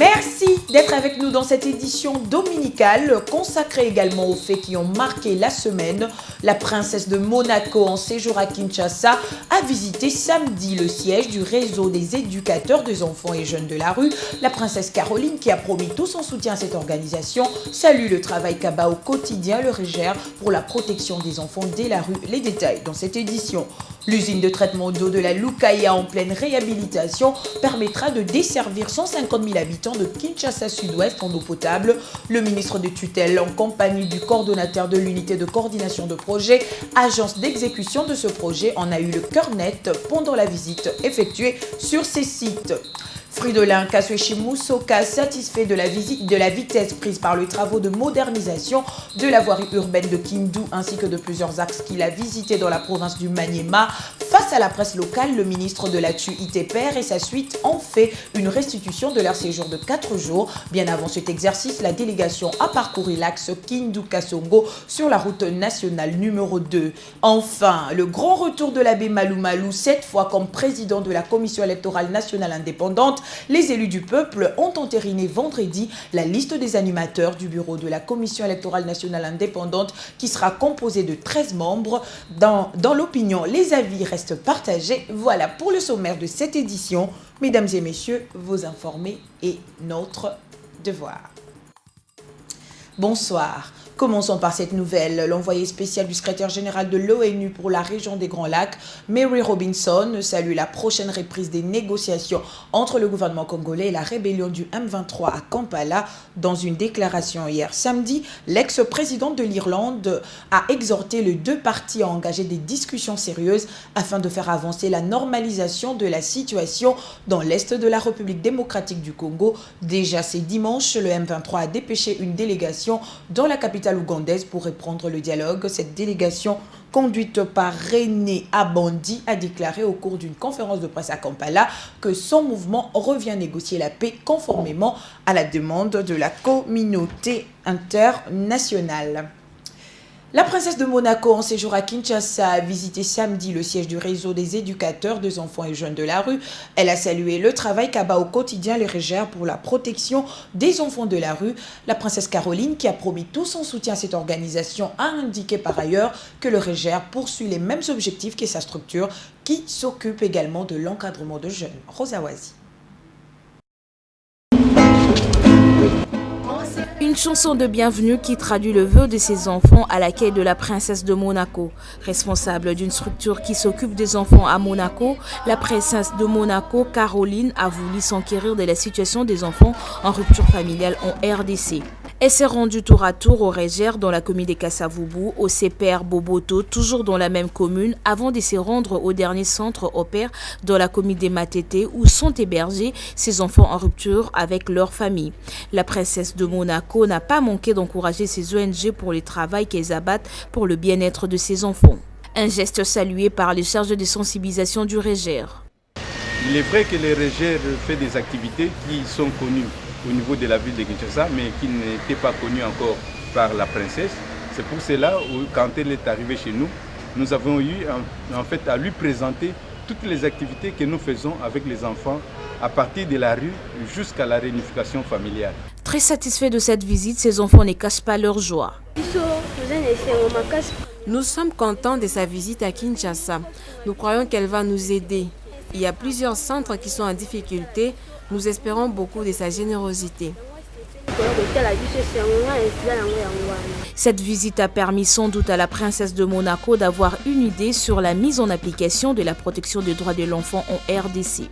Merci d'être avec nous dans cette édition dominicale consacrée également aux faits qui ont marqué la semaine. La princesse de Monaco en séjour à Kinshasa a visité samedi le siège du réseau des éducateurs des enfants et jeunes de la rue. La princesse Caroline, qui a promis tout son soutien à cette organisation, salue le travail qu'abat au quotidien le REGER pour la protection des enfants dès la rue. Les détails dans cette édition. L'usine de traitement d'eau de la Lukaya en pleine réhabilitation permettra de desservir 150 000 habitants de Kinshasa Sud-Ouest en eau potable. Le ministre de tutelle, en compagnie du coordonnateur de l'unité de coordination de projet, agence d'exécution de ce projet, en a eu le cœur net pendant la visite effectuée sur ces sites. Fridolin Kasweshi-Moussoka, satisfait de la vitesse prise par les travaux de modernisation de la voirie urbaine de Kindu ainsi que de plusieurs axes qu'il a visités dans la province du Maniema. Face à la presse locale, le ministre de la TUITPR et sa suite ont fait une restitution de leur séjour de 4 jours. Bien avant cet exercice, la délégation a parcouru l'axe Kindu-Kasongo sur la route nationale numéro 2. Enfin, le grand retour de l'abbé Malou Malou, cette fois comme président de la Commission électorale nationale indépendante. Les élus du peuple ont entériné vendredi la liste des animateurs du bureau de la Commission électorale nationale indépendante qui sera composée de 13 membres. Dans l'opinion, les avis restent partagés. Voilà pour le sommaire de cette édition. Mesdames et messieurs, vous informer est notre devoir. Bonsoir. Commençons par cette nouvelle. L'envoyé spécial du secrétaire général de l'ONU pour la région des Grands Lacs, Mary Robinson, salue la prochaine reprise des négociations entre le gouvernement congolais et la rébellion du M23 à Kampala. Dans une déclaration hier samedi, l'ex-présidente de l'Irlande a exhorté les deux parties à engager des discussions sérieuses afin de faire avancer la normalisation de la situation dans l'est de la République démocratique du Congo. Déjà ce dimanche, le M23 a dépêché une délégation dans la capitale ougandaise pour reprendre le dialogue. Cette délégation, conduite par René Abandi, a déclaré au cours d'une conférence de presse à Kampala que son mouvement revient négocier la paix conformément à la demande de la communauté internationale. La princesse de Monaco en séjour à Kinshasa a visité samedi le siège du réseau des éducateurs des enfants et jeunes de la rue. Elle a salué le travail qu'abat au quotidien les REGER pour la protection des enfants de la rue. La princesse Caroline, qui a promis tout son soutien à cette organisation, a indiqué par ailleurs que le REGER poursuit les mêmes objectifs que sa structure qui s'occupe également de l'encadrement de jeunes. Rosa Wazi. Une chanson de bienvenue qui traduit le vœu de ses enfants à l'accueil de la princesse de Monaco. Responsable d'une structure qui s'occupe des enfants à Monaco, la princesse de Monaco, Caroline, a voulu s'enquérir de la situation des enfants en rupture familiale en RDC. Elle s'est rendue tour à tour au REGER dans la commune des Kasavubu, au CPR Boboto, toujours dans la même commune, avant de se rendre au dernier centre opère dans la commune des Matete où sont hébergés ces enfants en rupture avec leur famille. La princesse de Monaco n'a pas manqué d'encourager ces ONG pour le travail qu'elles abattent pour le bien-être de ces enfants. Un geste salué par les charges de sensibilisation du REGER. Il est vrai que le REGER fait des activités qui sont connues au niveau de la ville de Kinshasa, mais qui n'étaient pas connues encore par la princesse. C'est pour cela que quand elle est arrivée chez nous, nous avons eu en fait à lui présenter toutes les activités que nous faisons avec les enfants à partir de la rue jusqu'à la réunification familiale. Très satisfait de cette visite, ces enfants ne cachent pas leur joie. Nous sommes contents de sa visite à Kinshasa. Nous croyons qu'elle va nous aider. Il y a plusieurs centres qui sont en difficulté. Nous espérons beaucoup de sa générosité. Cette visite a permis sans doute à la princesse de Monaco d'avoir une idée sur la mise en application de la protection des droits de l'enfant en RDC.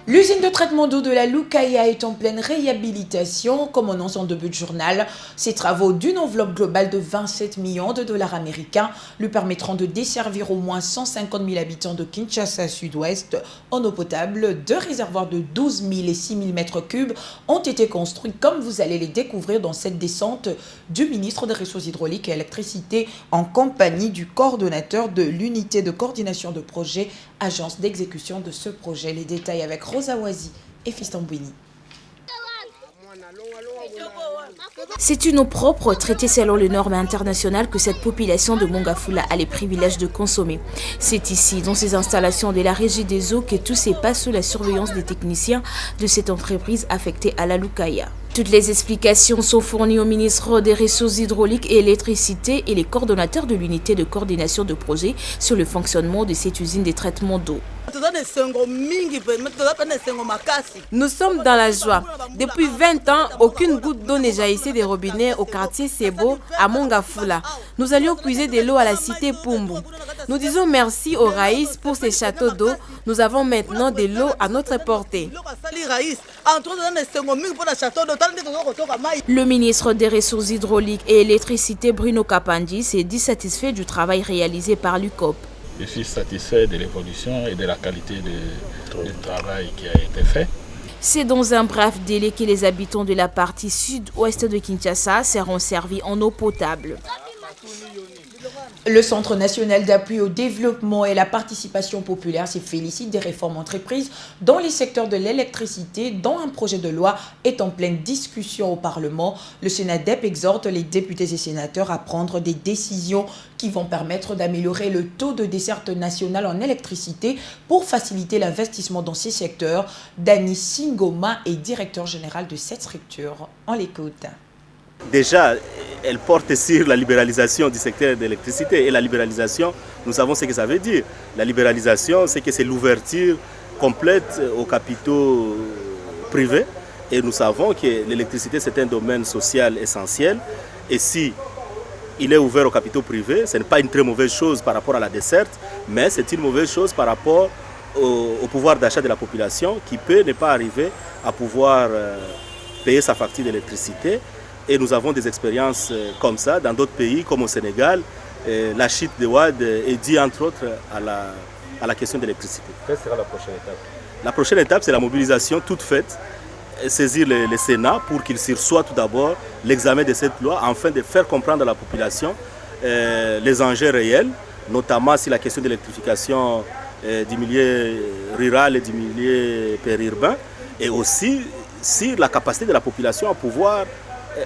L'usine de traitement d'eau de la Lukaya est en pleine réhabilitation, comme annonce en début de journal. Ces travaux d'une enveloppe globale de 27 millions de dollars américains lui permettront de desservir au moins 150 000 habitants de Kinshasa Sud-Ouest en eau potable. 2 réservoirs de 12 000 et 6 000 mètres cubes ont été construits, comme vous allez les découvrir dans cette descente du ministre des Ressources hydrauliques et électricité en compagnie du coordonnateur de l'unité de coordination de projet, agence d'exécution de ce projet. Les détails avec Rosa Wazi et Fiston Bouini. C'est une eau propre, traitée selon les normes internationales, que cette population de Mongafula a les privilèges de consommer. C'est ici, dans ces installations de la Régie des eaux, que tout se passe sous la surveillance des techniciens de cette entreprise affectée à la Lukaya. Toutes les explications sont fournies au ministre des Ressources hydrauliques et électricité et les coordonnateurs de l'unité de coordination de projet sur le fonctionnement de cette usine de traitement d'eau. Nous sommes dans la joie. Depuis 20 ans, aucune goutte d'eau n'est jaillissée des robinets au quartier Sebo, à Mongafula. Nous allions puiser de l'eau à la cité Pumbu. Nous disons merci au Raïs pour ces châteaux d'eau. Nous avons maintenant de l'eau à notre portée. Le ministre des Ressources hydrauliques et électricité Bruno Kapandi s'est dit satisfait du travail réalisé par l'UCOP. Je suis satisfait de l'évolution et de la qualité du travail qui a été fait. C'est dans un bref délai que les habitants de la partie sud-ouest de Kinshasa seront servis en eau potable. Le Centre national d'appui au développement et la participation populaire se félicite des réformes entreprises dans les secteurs de l'électricité, dont un projet de loi est en pleine discussion au Parlement. Le SENADEP exhorte les députés et sénateurs à prendre des décisions qui vont permettre d'améliorer le taux de desserte nationale en électricité pour faciliter l'investissement dans ces secteurs. Dani Singoma est directeur général de cette structure. On l'écoute. Déjà, elle porte sur la libéralisation du secteur de l'électricité. Et la libéralisation, nous savons ce que ça veut dire. La libéralisation, c'est que c'est l'ouverture complète aux capitaux privés. Et nous savons que l'électricité, c'est un domaine social essentiel. Et si il est ouvert aux capitaux privés, ce n'est pas une très mauvaise chose par rapport à la desserte, mais c'est une mauvaise chose par rapport au pouvoir d'achat de la population qui peut ne pas arriver à pouvoir payer sa facture d'électricité. Et nous avons des expériences comme ça dans d'autres pays, comme au Sénégal. La chute de Ouad est due entre autres à la question de l'électricité. Quelle sera la prochaine étape? La prochaine étape, c'est la mobilisation toute faite, saisir le Sénat pour qu'il reçoive tout d'abord l'examen de cette loi, afin de faire comprendre à la population les enjeux réels, notamment sur la question de l'électrification du milieu rural et du milieu périurbain, et aussi sur la capacité de la population à pouvoir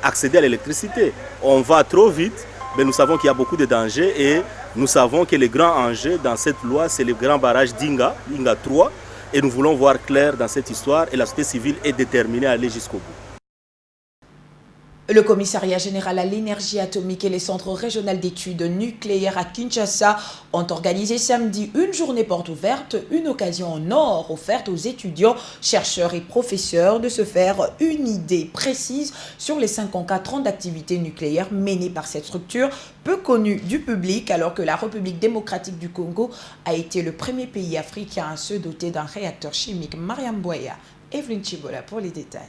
accéder à l'électricité. On va trop vite, mais nous savons qu'il y a beaucoup de dangers et nous savons que le grand enjeu dans cette loi, c'est le grand barrage d'Inga 3, et nous voulons voir clair dans cette histoire et la société civile est déterminée à aller jusqu'au bout. Le commissariat général à l'énergie atomique et les centres régionaux d'études nucléaires à Kinshasa ont organisé samedi une journée porte ouverte, une occasion en or offerte aux étudiants, chercheurs et professeurs de se faire une idée précise sur les 54 ans d'activité nucléaire menées par cette structure peu connue du public, alors que la République démocratique du Congo a été le premier pays africain à se doter d'un réacteur chimique. Mariam Boya, Evelyne Chibola pour les détails.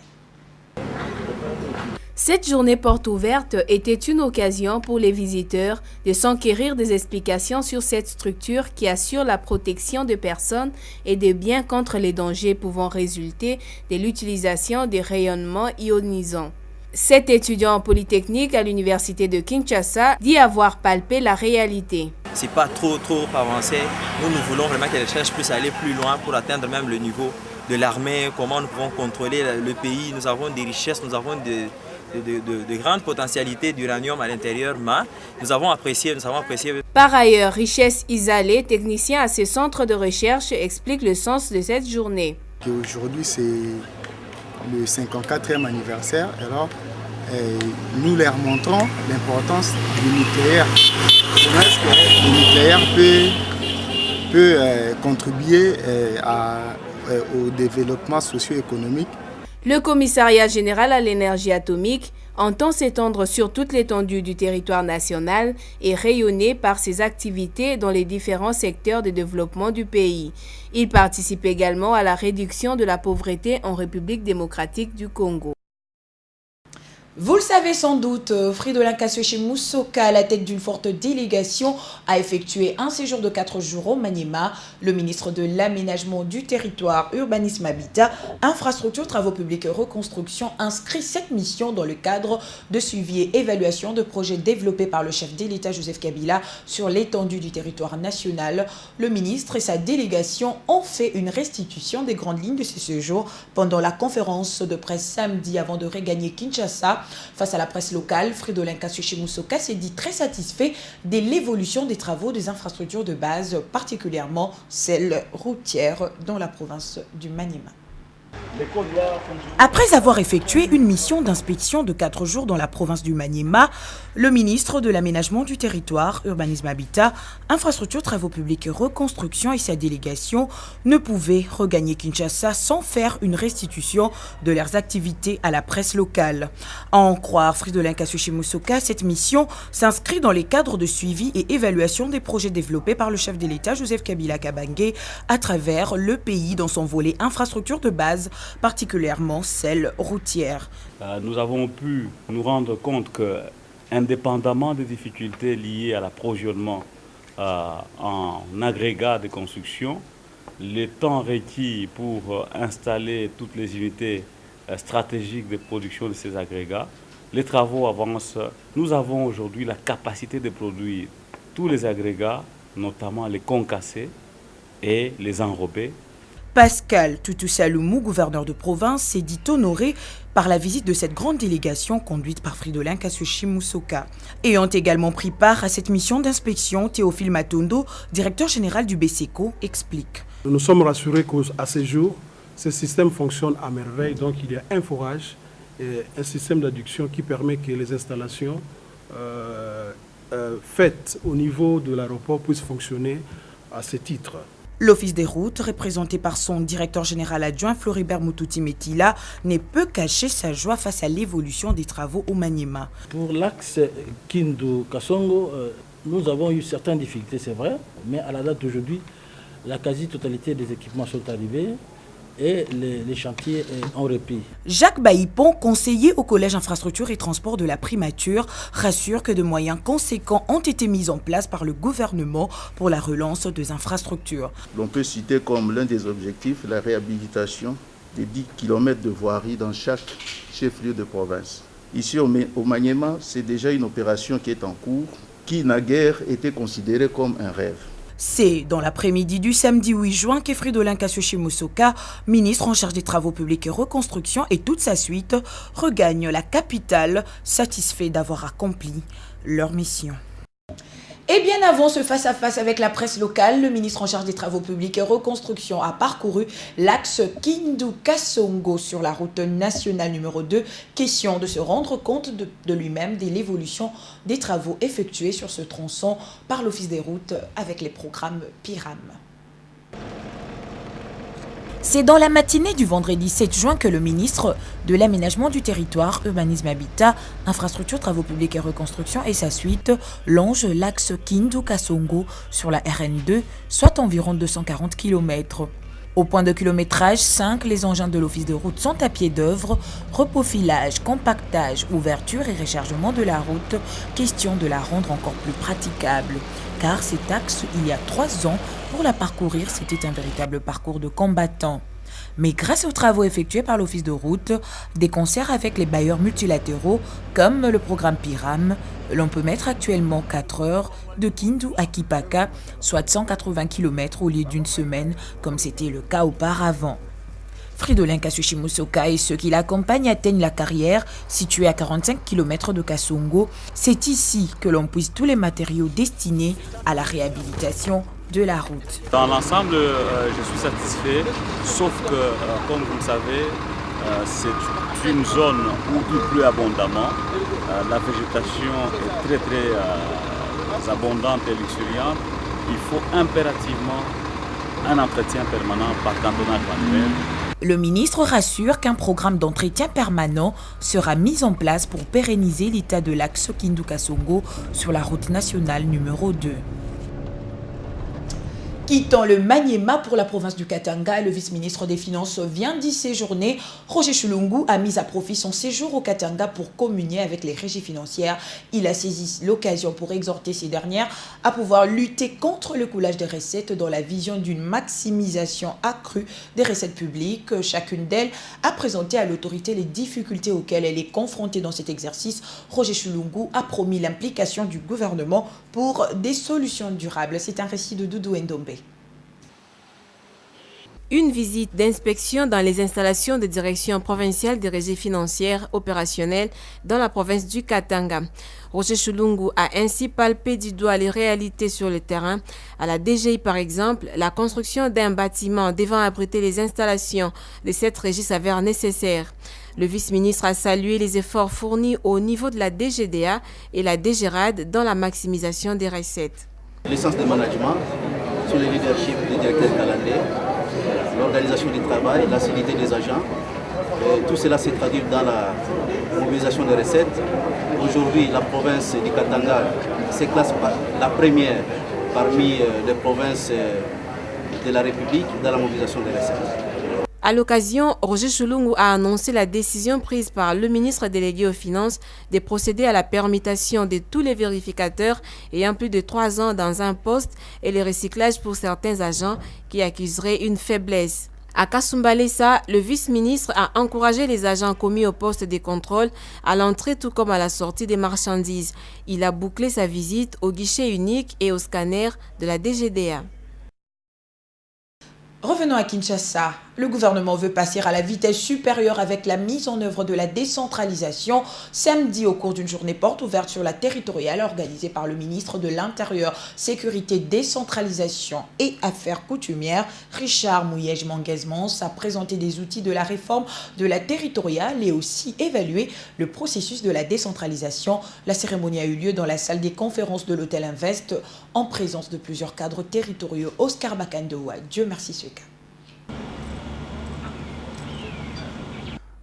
Cette journée porte ouverte était une occasion pour les visiteurs de s'enquérir des explications sur cette structure qui assure la protection de personnes et des biens contre les dangers pouvant résulter de l'utilisation des rayonnements ionisants. Cet étudiant en polytechnique à l'université de Kinshasa dit avoir palpé la réalité. C'est pas trop avancé. Nous voulons vraiment que les recherches puissent aller plus loin pour atteindre même le niveau de l'armée, comment nous pouvons contrôler le pays. Nous avons des richesses, nous avons de grandes potentialités d'uranium à l'intérieur, mais nous avons apprécié. Par ailleurs, Richesse Isalé, technicien à ce centre de recherche, explique le sens de cette journée. Aujourd'hui, c'est le 54e anniversaire. Alors, nous leur montrons l'importance du nucléaire. Comment est-ce que le nucléaire peut contribuer au développement socio-économique. Le commissariat général à l'énergie atomique entend s'étendre sur toute l'étendue du territoire national et rayonner par ses activités dans les différents secteurs de développement du pays. Il participe également à la réduction de la pauvreté en République démocratique du Congo. Vous le savez sans doute, Fridolin Kassoché Moussoka, à la tête d'une forte délégation, a effectué un séjour de 4 jours au Maniema. Le ministre de l'Aménagement du Territoire, Urbanisme, Habitat, Infrastructure, Travaux Publics et Reconstruction inscrit cette mission dans le cadre de suivi et évaluation de projets développés par le chef de l'État, Joseph Kabila, sur l'étendue du territoire national. Le ministre et sa délégation ont fait une restitution des grandes lignes de ce séjour pendant la conférence de presse samedi avant de regagner Kinshasa. Face à la presse locale, Fridolin Kassoché Moussoka s'est dit très satisfait de l'évolution des travaux des infrastructures de base, particulièrement celles routières dans la province du Maniema. Après avoir effectué une mission d'inspection de 4 jours dans la province du Maniema, le ministre de l'Aménagement du Territoire, Urbanisme, Habitat, Infrastructure, Travaux Publics et Reconstruction et sa délégation ne pouvaient regagner Kinshasa sans faire une restitution de leurs activités à la presse locale. À en croire Fridolin Kassoché Moussoka, cette mission s'inscrit dans les cadres de suivi et évaluation des projets développés par le chef de l'État, Joseph Kabila Kabange, à travers le pays dans son volet infrastructure de base, particulièrement celle routière. Nous avons pu nous rendre compte que, indépendamment des difficultés liées à l'approvisionnement en agrégats de construction, le temps requis pour installer toutes les unités stratégiques de production de ces agrégats, les travaux avancent. Nous avons aujourd'hui la capacité de produire tous les agrégats, notamment les concassés et les enrobés. Pascal Tutu-Saloumou, gouverneur de province, s'est dit honoré par la visite de cette grande délégation conduite par Fridolin Kassoché Moussoka. Ayant également pris part à cette mission d'inspection, Théophile Matondo, directeur général du BCECO, explique. Nous sommes rassurés qu'à ce jour, ce système fonctionne à merveille. Donc il y a un forage et un système d'adduction qui permet que les installations faites au niveau de l'aéroport puissent fonctionner à ce titre. L'Office des routes, représenté par son directeur général adjoint Floribert Moutouti Metila, ne peut cacher sa joie face à l'évolution des travaux au Maniema. Pour l'axe Kindu-Kasongo, nous avons eu certaines difficultés, c'est vrai, mais à la date d'aujourd'hui, la quasi-totalité des équipements sont arrivés et les chantiers ont repris. Jacques Baïpon, conseiller au Collège Infrastructure et Transport de la Primature, rassure que de moyens conséquents ont été mis en place par le gouvernement pour la relance des infrastructures. On peut citer comme l'un des objectifs la réhabilitation des 10 km de voirie dans chaque chef-lieu de province. Ici au Maniema, c'est déjà une opération qui est en cours, qui naguère était considérée comme un rêve. C'est dans l'après-midi du samedi 8 juin que Fridolin Kassoché Moussoka, ministre en charge des Travaux publics et reconstruction et toute sa suite, regagne la capitale, satisfait d'avoir accompli leur mission. Et bien avant ce face-à-face avec la presse locale, le ministre en charge des Travaux publics et reconstruction a parcouru l'axe Kindu-Kasongo sur la route nationale numéro 2. Question de se rendre compte de lui-même de l'évolution des travaux effectués sur ce tronçon par l'Office des routes avec les programmes PIRAM. C'est dans la matinée du vendredi 7 juin que le ministre de l'Aménagement du Territoire, Urbanisme, Habitat, Infrastructure, Travaux publics et Reconstruction et sa suite longe l'axe Kindu-Kasongo sur la RN2, soit environ 240 km. Au point de kilométrage 5, les engins de l'Office de route sont à pied d'œuvre, reprofilage, compactage, ouverture et rechargement de la route, question de la rendre encore plus praticable. Car cet axe, il y a 3 ans, pour la parcourir, c'était un véritable parcours de combattants. Mais grâce aux travaux effectués par l'Office de route, des concerts avec les bailleurs multilatéraux, comme le programme PIRAM, l'on peut mettre actuellement 4 heures de Kindu à Kipaka, soit 180 km au lieu d'une semaine, comme c'était le cas auparavant. Fridolin Kassoché Moussoka et ceux qui l'accompagnent atteignent la carrière, située à 45 km de Kasongo. C'est ici que l'on puise tous les matériaux destinés à la réhabilitation de la route. Dans l'ensemble, je suis satisfait, sauf que, comme vous le savez, c'est une zone où il pleut abondamment. La végétation est très abondante et luxuriante. Il faut impérativement un entretien permanent par cantonage manuel. Le ministre rassure qu'un programme d'entretien permanent sera mis en place pour pérenniser l'état de l'axe Kindu-Kasongo sur la route nationale numéro 2. Quittant le Maniema pour la province du Katanga, le vice-ministre des Finances vient d'y séjourner. Roger Chulungu a mis à profit son séjour au Katanga pour communier avec les régies financières. Il a saisi l'occasion pour exhorter ces dernières à pouvoir lutter contre le coulage des recettes dans la vision d'une maximisation accrue des recettes publiques. Chacune d'elles a présenté à l'autorité les difficultés auxquelles elle est confrontée dans cet exercice. Roger Chulungu a promis l'implication du gouvernement pour des solutions durables. C'est un récit de Doudou Ndombe. Une visite d'inspection dans les installations de direction provinciale des régies financières opérationnelles dans la province du Katanga. Roger Chulungu a ainsi palpé du doigt les réalités sur le terrain. À la DGI par exemple, la construction d'un bâtiment devant abriter les installations de cette régie s'avère nécessaire. Le vice-ministre a salué les efforts fournis au niveau de la DGDA et la DGRAD dans la maximisation des recettes. L'essence de management, sous le leadership du directeur Kalandé, l'organisation du travail, l'assiduité des agents, tout cela se traduit dans la mobilisation des recettes. Aujourd'hui, la province du Katanga se classe la première parmi les provinces de la République dans la mobilisation des recettes. À l'occasion, Roger Chulungu a annoncé la décision prise par le ministre délégué aux Finances de procéder à la permutation de tous les vérificateurs ayant plus de 3 ans dans un poste et le recyclage pour certains agents qui accuseraient une faiblesse. À Kasumbalesa, le vice-ministre a encouragé les agents commis au poste de contrôle à l'entrée tout comme à la sortie des marchandises. Il a bouclé sa visite au guichet unique et au scanner de la DGDA. Revenons à Kinshasa. Le gouvernement veut passer à la vitesse supérieure avec la mise en œuvre de la décentralisation. Samedi, au cours d'une journée porte ouverte sur la territoriale organisée par le ministre de l'Intérieur, Sécurité, Décentralisation et Affaires coutumières, Richard Mouyej-Manguezmans, a présenté des outils de la réforme de la territoriale et aussi évalué le processus de la décentralisation. La cérémonie a eu lieu dans la salle des conférences de l'hôtel Invest en présence de plusieurs cadres territoriaux. Oscar Bakandoa, Dieu merci ce cas.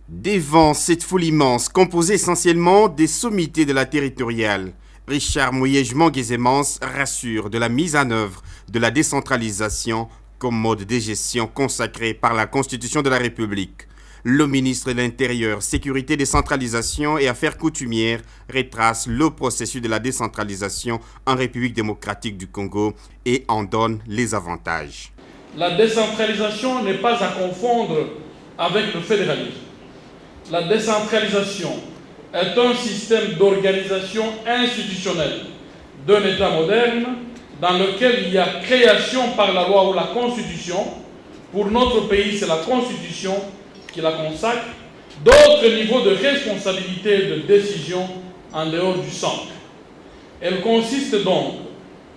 Devant cette foule immense, composée essentiellement des sommités de la territoriale, Richard Mouyej-Manguezmans rassure de la mise en œuvre de la décentralisation comme mode de gestion consacré par la Constitution de la République. Le ministre de l'Intérieur, Sécurité, Décentralisation et Affaires coutumières retrace le processus de la décentralisation en République démocratique du Congo et en donne les avantages. La décentralisation n'est pas à confondre avec le fédéralisme. La décentralisation est un système d'organisation institutionnelle d'un État moderne dans lequel il y a création par la loi ou la Constitution. Pour notre pays, c'est la Constitution qui la consacre. D'autres niveaux de responsabilité et de décision en dehors du centre. Elle consiste donc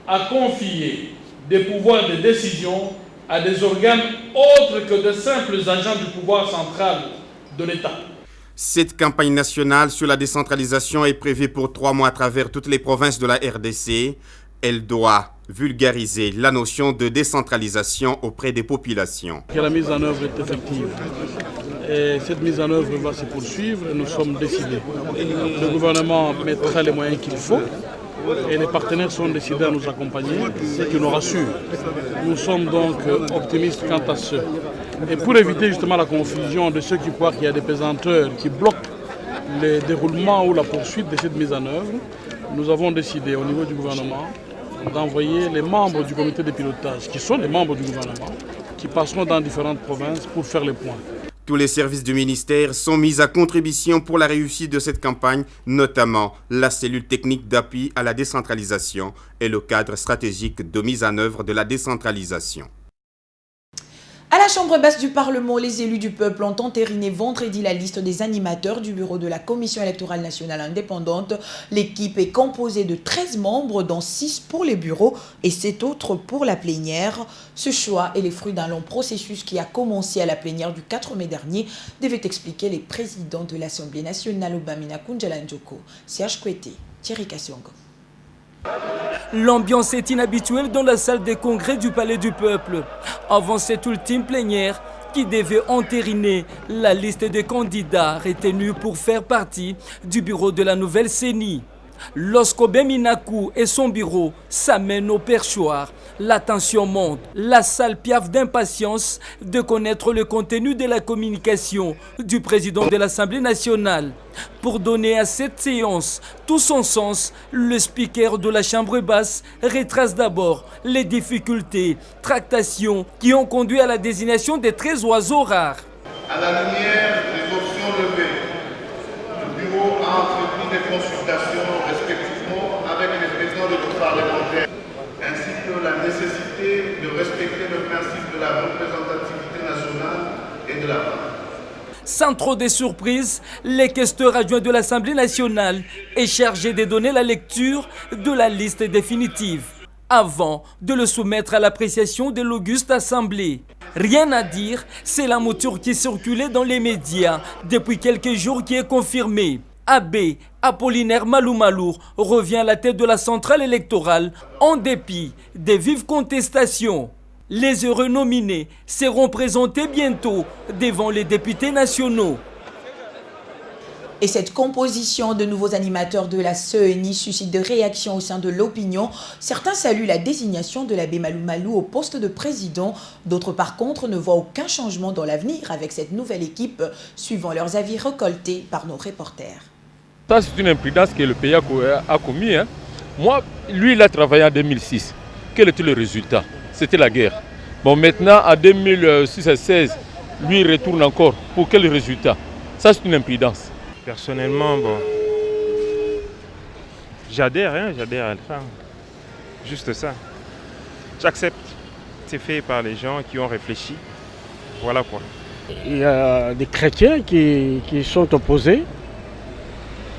à confier des pouvoirs de décision à des organes autres que de simples agents du pouvoir central de l'État. Cette campagne nationale sur la décentralisation est prévue pour 3 mois à travers toutes les provinces de la RDC. Elle doit vulgariser la notion de décentralisation auprès des populations. Que la mise en œuvre est effective. Et cette mise en œuvre va se poursuivre et nous sommes décidés. Le gouvernement mettra les moyens qu'il faut et les partenaires sont décidés à nous accompagner, ce qui nous rassure. Nous sommes donc optimistes quant à ce. Et pour éviter justement la confusion de ceux qui croient qu'il y a des pesanteurs qui bloquent le déroulement ou la poursuite de cette mise en œuvre, nous avons décidé au niveau du gouvernement d'envoyer les membres du comité de pilotage, qui sont les membres du gouvernement, qui passeront dans différentes provinces pour faire les points. Tous les services du ministère sont mis à contribution pour la réussite de cette campagne, notamment la cellule technique d'appui à la décentralisation et le cadre stratégique de mise en œuvre de la décentralisation. À la Chambre basse du Parlement, les élus du peuple ont entériné vendredi la liste des animateurs du bureau de la Commission électorale nationale indépendante. L'équipe est composée de 13 membres, dont 6 pour les bureaux et 7 autres pour la plénière. Ce choix est le fruit d'un long processus qui a commencé à la plénière du 4 mai dernier, devaient expliquer les présidents de l'Assemblée nationale Obamina Kunjalanjoko, Serge Kwete, Thierry Kassongo. L'ambiance est inhabituelle dans la salle des congrès du Palais du Peuple. Avant cette ultime plénière qui devait entériner la liste des candidats retenus pour faire partie du bureau de la nouvelle CENI. Lorsqu'Obé Minakou et son bureau s'amènent au perchoir, la tension monte. La salle piaffe d'impatience de connaître le contenu de la communication du président de l'Assemblée nationale. Pour donner à cette séance tout son sens, le speaker de la Chambre basse retrace d'abord les difficultés, tractations qui ont conduit à la désignation des 13 oiseaux rares. À la lumière des options levées, le bureau a entrepris des consultations respectivement avec les présidents de nos parlementaires, ainsi que la nécessité de respecter le principe de la représentativité nationale et de la part. Sans trop de surprises, le questeur adjoint de l'Assemblée nationale est chargé de donner la lecture de la liste définitive avant de le soumettre à l'appréciation de l'auguste Assemblée. Rien à dire, c'est la mouture qui circulait dans les médias depuis quelques jours qui est confirmée. Abbé Apollinaire Malou revient à la tête de la centrale électorale en dépit des vives contestations. Les heureux nominés seront présentés bientôt devant les députés nationaux. Et cette composition de nouveaux animateurs de la CENI suscite des réactions au sein de l'opinion. Certains saluent la désignation de l'abbé Malou au poste de président. D'autres, par contre, ne voient aucun changement dans l'avenir avec cette nouvelle équipe, suivant leurs avis récoltés par nos reporters. Ça, c'est une imprudence que le pays a commis. Moi, lui, il a travaillé en 2006. Quel était le résultat? C'était la guerre. Bon, maintenant, en 2016, lui, il retourne encore. Pour quel résultat? Ça, c'est une imprudence. Personnellement, bon, j'adhère à la femme. Juste ça. J'accepte. C'est fait par les gens qui ont réfléchi. Voilà quoi. Il y a des chrétiens qui sont opposés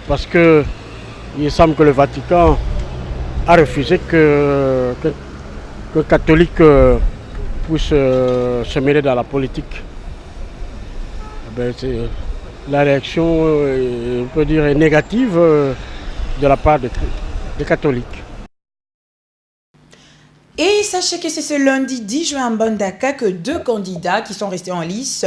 parce qu'il semble que le Vatican a refusé que catholiques puissent se mêler dans la politique. La réaction, on peut dire, est négative de la part des catholiques. Et sachez que c'est ce lundi 10 juin à Mbandaka que 2 candidats qui sont restés en lice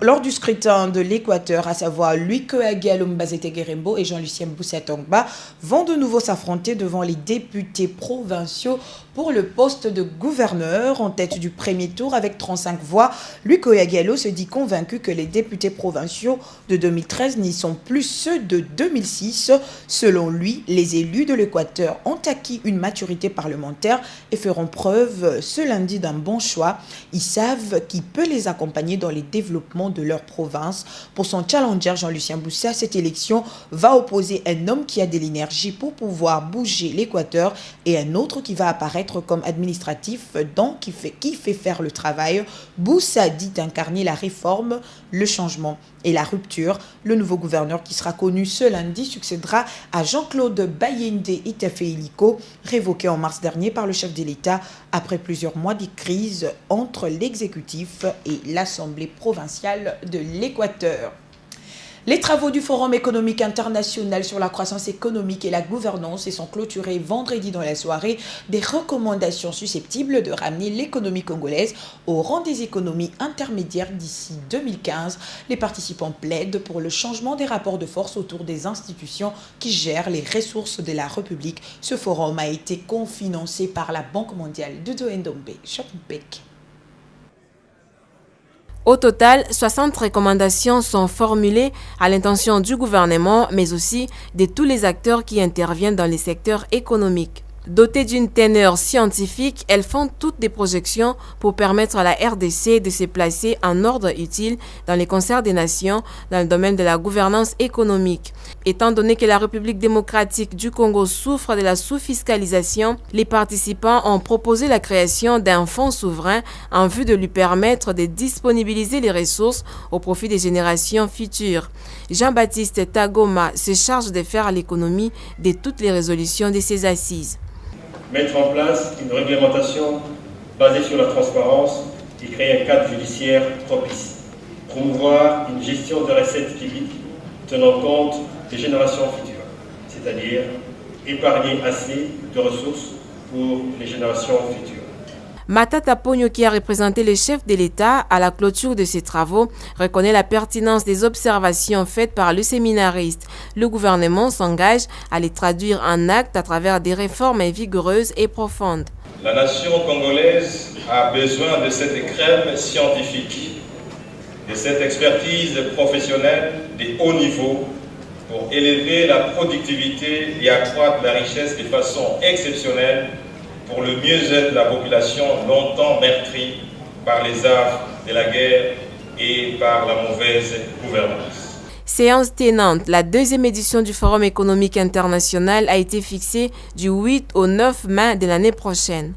lors du scrutin de l'Équateur, à savoir Louis Koagalo Mbazete Gerembo et Jean-Lucien Boussa-Tongba, vont de nouveau s'affronter devant les députés provinciaux pour le poste de gouverneur en tête du premier tour avec 35 voix. Louis Koagalo se dit convaincu que les députés provinciaux de 2013 n'y sont plus ceux de 2006. Selon lui, les élus de l'Équateur ont acquis une maturité parlementaire et feront preuve ce lundi d'un bon choix. Ils savent qui peut les accompagner dans les développements de leur province. Pour son challenger Jean-Lucien Boussa, cette élection va opposer un homme qui a de l'énergie pour pouvoir bouger l'Équateur et un autre qui va apparaître comme administratif, donc qui fait faire le travail. Boussa dit incarner la réforme, le changement et la rupture. Le nouveau gouverneur qui sera connu ce lundi succédera à Jean-Claude Bayende Itafé-Iliko, révoqué en mars dernier par le chef de l'État après plusieurs mois de crise entre l'exécutif et l'Assemblée provinciale de l'Équateur. Les travaux du Forum économique international sur la croissance économique et la gouvernance sont clôturés vendredi dans la soirée. Des recommandations susceptibles de ramener l'économie congolaise au rang des économies intermédiaires d'ici 2015. Les participants plaident pour le changement des rapports de force autour des institutions qui gèrent les ressources de la République. Ce forum a été cofinancé par la Banque mondiale de Ndombe. Chopinpek. Au total, 60 recommandations sont formulées à l'intention du gouvernement, mais aussi de tous les acteurs qui interviennent dans les secteurs économiques. Dotées d'une teneur scientifique, elles font toutes des projections pour permettre à la RDC de se placer en ordre utile dans les concerts des nations dans le domaine de la gouvernance économique. Étant donné que la République démocratique du Congo souffre de la sous-fiscalisation, les participants ont proposé la création d'un fonds souverain en vue de lui permettre de disponibiliser les ressources au profit des générations futures. Jean-Baptiste Tagoma se charge de faire l'économie de toutes les résolutions de ces assises. Mettre en place une réglementation basée sur la transparence et créer un cadre judiciaire propice. Promouvoir une gestion de recettes publiques tenant compte des générations futures, c'est-à-dire épargner assez de ressources pour les générations futures. Matata Pogno, qui a représenté le chef de l'État à la clôture de ces travaux, reconnaît la pertinence des observations faites par le séminariste. Le gouvernement s'engage à les traduire en actes à travers des réformes vigoureuses et profondes. La nation congolaise a besoin de cette crème scientifique, de cette expertise professionnelle de haut niveau pour élever la productivité et accroître la richesse de façon exceptionnelle pour le mieux-être de la population longtemps meurtrie par les arts de la guerre et par la mauvaise gouvernance. Séance tenante, la deuxième édition du Forum économique international a été fixée du 8 au 9 mai de l'année prochaine.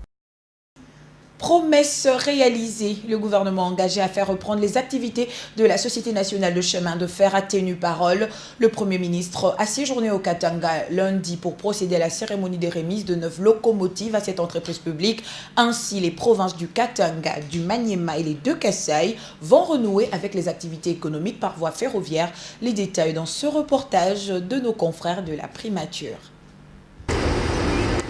Promesse réalisée, le gouvernement engagé à faire reprendre les activités de la Société nationale de chemin de fer a tenu parole. Le Premier ministre a séjourné au Katanga lundi pour procéder à la cérémonie des remises de 9 locomotives à cette entreprise publique. Ainsi, les provinces du Katanga, du Maniema et les deux Kasaï vont renouer avec les activités économiques par voie ferroviaire. Les détails dans ce reportage de nos confrères de la Primature.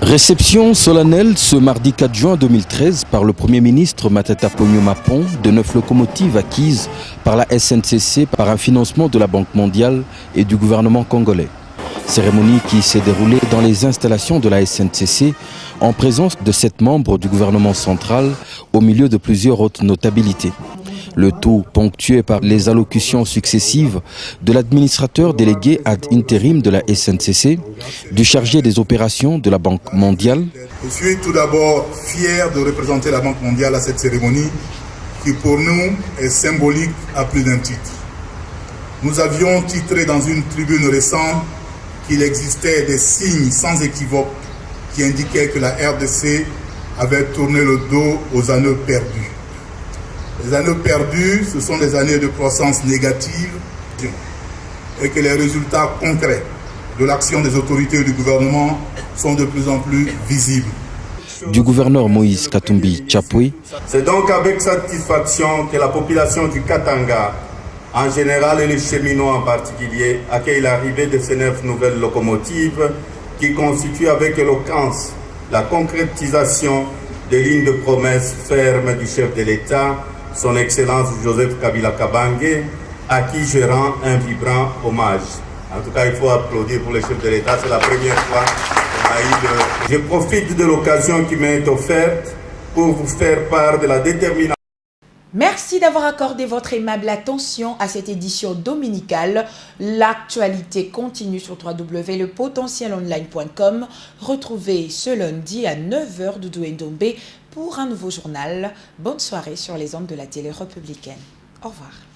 Réception solennelle ce mardi 4 juin 2013 par le Premier ministre Matata Pogno Mapon de 9 locomotives acquises par la SNCC par un financement de la Banque mondiale et du gouvernement congolais. Cérémonie qui s'est déroulée dans les installations de la SNCC en présence de 7 membres du gouvernement central au milieu de plusieurs autres notabilités. Le tout ponctué par les allocutions successives de l'administrateur délégué ad intérim de la SNCC, du chargé des opérations de la Banque mondiale. Je suis tout d'abord fier de représenter la Banque mondiale à cette cérémonie qui pour nous est symbolique à plus d'un titre. Nous avions titré dans une tribune récente qu'il existait des signes sans équivoque qui indiquaient que la RDC avait tourné le dos aux années perdues. Les années perdues, ce sont des années de croissance négative et que les résultats concrets de l'action des autorités et du gouvernement sont de plus en plus visibles. Du gouverneur Moïse Katumbi Tchapoué. C'est donc avec satisfaction que la population du Katanga, en général et les cheminots en particulier, accueille l'arrivée de ces 9 nouvelles locomotives qui constituent avec éloquence la concrétisation des lignes de promesses fermes du chef de l'État, son Excellence Joseph Kabila Kabange, à qui je rends un vibrant hommage. En tout cas, il faut applaudir pour le chef de l'État, c'est la première fois qu'on a eu Je profite de l'occasion qui m'est offerte pour vous faire part de la détermination. Merci d'avoir accordé votre aimable attention à cette édition dominicale. L'actualité continue sur www.lepotentielonline.com. Retrouvez ce lundi à 9h Doudou Ndombe pour un nouveau journal. Bonne soirée sur les ondes de la télé républicaine. Au revoir.